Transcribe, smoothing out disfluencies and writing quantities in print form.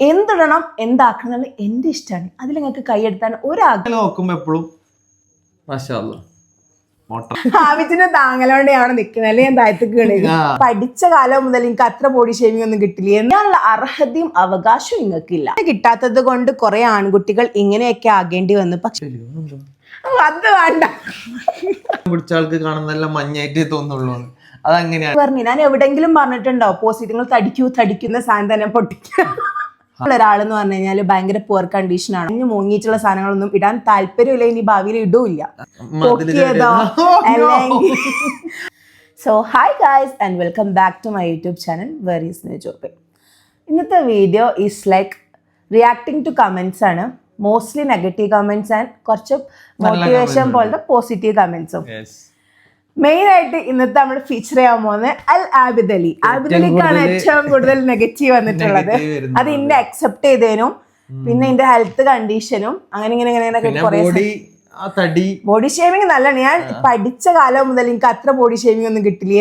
എന്തിടണം എന്താക്കണം എന്റെ ഇഷ്ടമാണ്. അതിൽ നിങ്ങൾക്ക് കൈയെടുത്താൻ എപ്പോഴും ആവശ്യത്തിന് താങ്ങലോണ്ടാണ് നിക്കുന്നത്, അല്ലെ ഞാൻ താഴത്തേക്ക് വീണത്. പഠിച്ച കാലം മുതൽ എനിക്ക് അത്ര ബോഡി ഷേമിംഗ് ഒന്നും കിട്ടില്ല. എന്നുള്ള അർഹതയും അവകാശവും നിങ്ങൾക്കില്ല. കിട്ടാത്തത് കൊണ്ട് കുറെ ആൺകുട്ടികൾ ഇങ്ങനെയൊക്കെ ആകേണ്ടി വന്നു. പക്ഷെ അത് വേണ്ട, പിടിച്ച ആൾക്ക് കാണുന്നല്ല മഞ്ഞായിട്ടേ തോന്നുള്ളൂ. അതങ്ങനെയാണ് പറഞ്ഞു. ഞാൻ എവിടെങ്കിലും പറഞ്ഞിട്ടുണ്ടോ ഓപ്പോസിറ്റ് നിങ്ങൾ തടിക്കുന്ന സാധനം തന്നെ പൊട്ടിക്കുക. ഒരാളെന്ന് പറഞ്ഞു കഴിഞ്ഞാൽ ഭയങ്കര പുവർ കണ്ടീഷനാണ്. ഇനി മുങ്ങിയിട്ടുള്ള സാധനങ്ങളൊന്നും ഇടാൻ താല്പര്യമില്ല, ഇനി ഭാവിയിൽ ഇടൂല്ല. So hi guys and welcome back to my YouTube channel very സ്നേ ജോബ്. ഇന്നത്തെ വീഡിയോ is like reacting to comments ആണ്. മോസ്റ്റ്ലി നെഗറ്റീവ് കമന്റ്സ് ആൻഡ് കുറച്ച് മോട്ടിവേഷൻ പോലത്തെ പോസിറ്റീവ് കമന്റ്സും. മെയിൻ ആയിട്ട് ഇന്നത്തെ നമ്മൾ ഫീച്ചർ ചെയ്യാൻ പോകുന്നത് അൽ ആബിദ് അലി. ആബിദ് അലിക്കാണ് ഏറ്റവും കൂടുതൽ നെഗറ്റീവ് വന്നിട്ടുള്ളത്. അത് ഇന്നെ അക്സെപ്റ്റ് ചെയ്തതിനും പിന്നെ എന്റെ ഹെൽത്ത് കണ്ടീഷനും അങ്ങനെ ബോഡി ഷേമിങ് നല്ലതാണ്. ഞാൻ പഠിച്ച കാലം മുതൽ എനിക്ക് അത്ര ബോഡി ഷേമിംഗ് ഒന്നും കിട്ടില്ല.